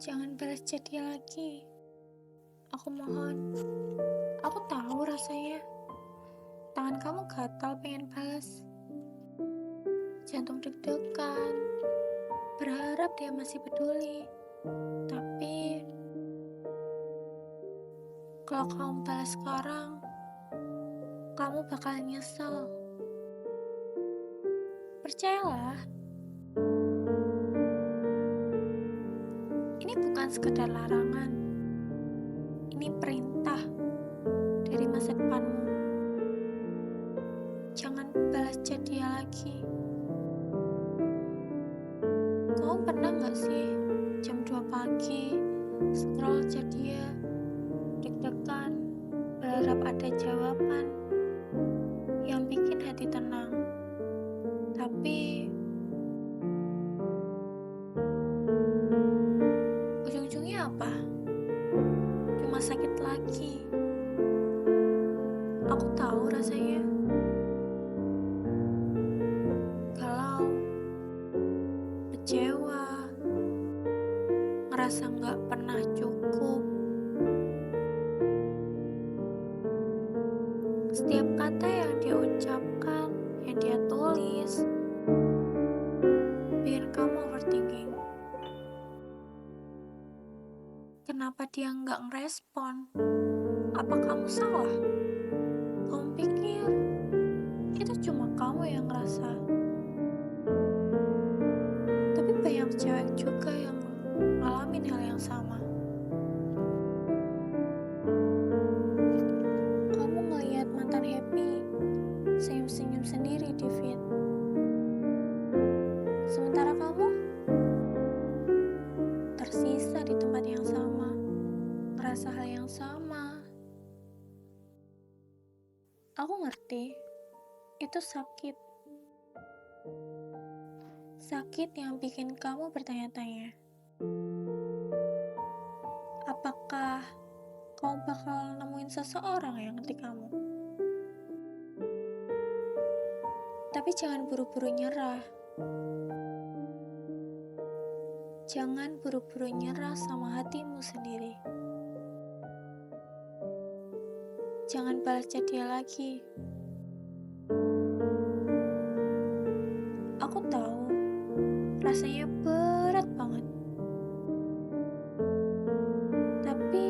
Jangan balas chat dia lagi. Aku mohon. Aku tahu rasanya. Tangan kamu gatal pengen balas. Jantung deg-degan. Berharap dia masih peduli. Tapi kalau kamu balas sekarang, kamu bakal nyesel. Percayalah, ini bukan sekedar larangan. Ini perintah dari masa depanmu. Jangan balas chat dia lagi. Kamu pernah gak sih jam 2 pagi scroll chat dia, deg-degan, berharap ada jawaban yang bikin hati tenang. Tapi ujung-ujungnya apa? Cuma sakit lagi. Aku tahu rasanya. Galau, kecewa, ngerasa gak pernah cukup. Setiap kata yang dia ucapkan, yang dia tulis, bikin kamu overthinking. Kenapa dia nggak ngerespon? Apa kamu salah? Kamu pikir itu cuma kamu yang ngerasa? Tapi banyak cewek juga yang ngalamin hal yang sama. Kamu ngeliat mantan happy, senyum-senyum sendiri di feed. Sementara kamu tersisa di tempat yang sama, ngerasa hal yang sama. Aku ngerti, itu sakit. Sakit yang bikin kamu bertanya-tanya. Apakah kamu bakal nemuin seseorang yang ngerti kamu? Tapi jangan buru-buru nyerah. Jangan buru-buru nyerah sama hatimu sendiri. Jangan balas chat dia lagi. Aku tahu, rasanya berat banget. Tapi,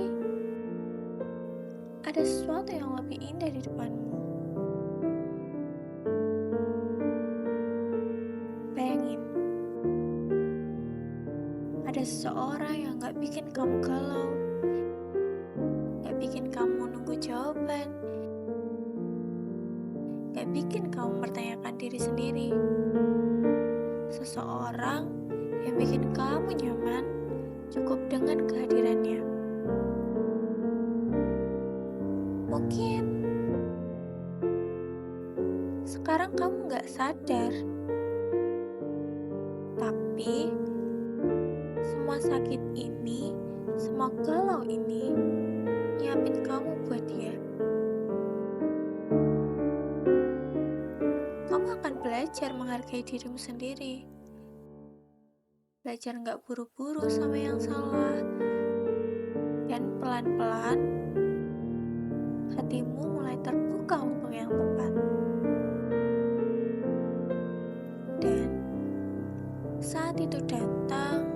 ada sesuatu yang lebih indah di depanmu. Bayangin, ada seseorang yang gak bikin kamu galau, gak bikin kamu nunggu jawaban, gak bikin kamu mempertanyakan diri sendiri. Seseorang yang bikin kamu nyaman cukup dengan kehadirannya. Mungkin sekarang kamu gak sadar, tapi semua sakit ini, semua galau ini nyiapin kamu buat dia. Kamu akan belajar menghargai dirimu sendiri. Belajar gak buru-buru sama yang salah. Dan pelan-pelan hatimu mulai terbuka untuk yang tepat. Dan saat itu datang,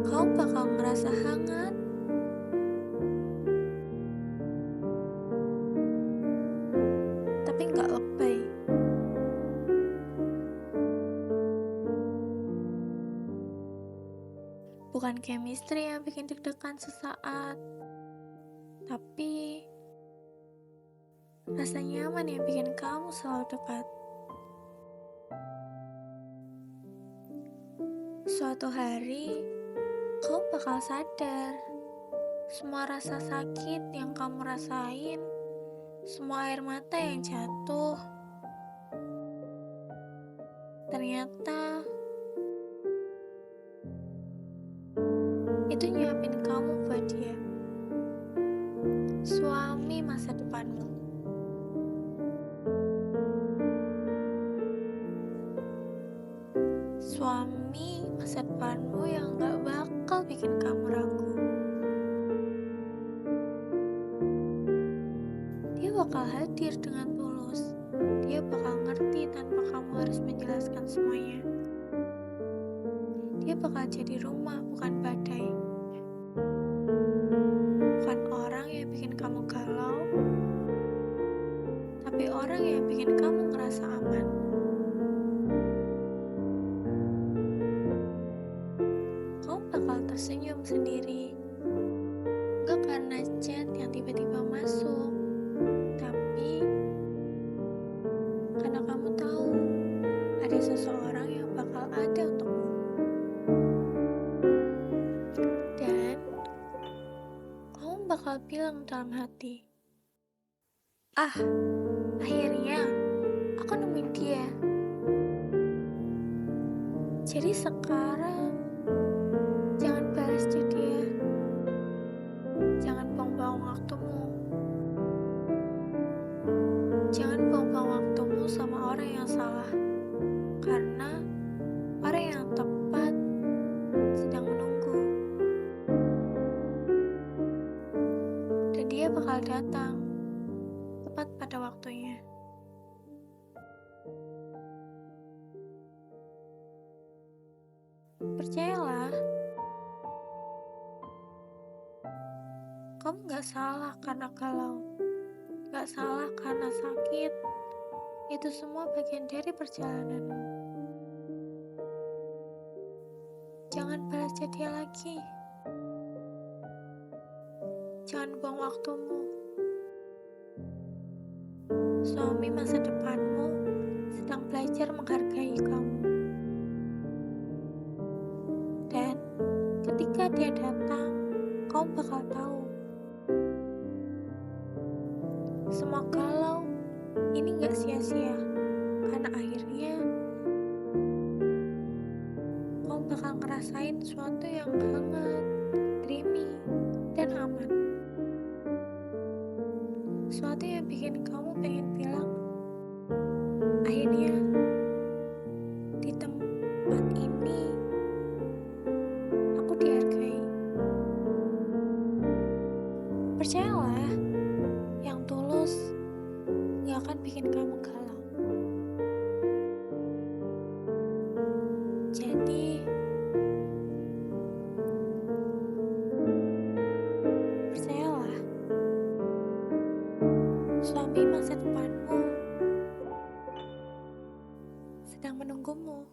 kau bakal ngerasa hangat. Tapi gak lebay. Bukan chemistry yang bikin deg-degan sesaat, tapi rasa nyaman yang bikin kamu selalu dekat. Suatu hari, kau bakal sadar semua rasa sakit yang kamu rasain, semua air mata yang jatuh, ternyata itu nyiapin kamu buat dia. Suami masa depanmu. Suami masa depanmu yang gak bakal bakal bikin kamu ragu. Dia bakal hadir dengan tulus. Dia bakal ngerti tanpa kamu harus menjelaskan semuanya. Dia bakal jadi rumah, bukan badai. Bukan orang yang bikin kamu galau, tapi orang yang bikin kamu ngerasa aman. Kamu bakal tersenyum sendiri. Gak karena chat yang tiba-tiba masuk, tapi karena kamu tahu ada seseorang yang bakal ada untukmu. Dan kamu bakal bilang dalam hati, "Ah, akhirnya aku nemuin dia." Jadi sekarang jangan balas chat dia. Jangan buang-buang waktumu. Jangan buang-buang waktumu sama orang yang salah. Karena orang yang tepat sedang menunggu. Dan dia bakal datang tepat pada waktunya. Percayalah, kamu gak salah karena galau. Gak salah karena sakit. Itu semua bagian dari perjalananmu. Jangan balas chat dia lagi. Jangan buang waktumu. Suami masa depanmu sedang belajar menghargai kamu. Dan ketika dia datang, kamu bakal tahu. Semua galau ini gak sia-sia. Karena akhirnya kamu bakal ngerasain sesuatu yang hangat, dreamy, dan aman. Sesuatu yang bikin kamu pengen bilang, akhirnya di tempat ini aku dihargai. Percayalah, yang tulus gak akan bikin kamu galau. Jadi percayalah, suami masa depanmu sedang menunggumu.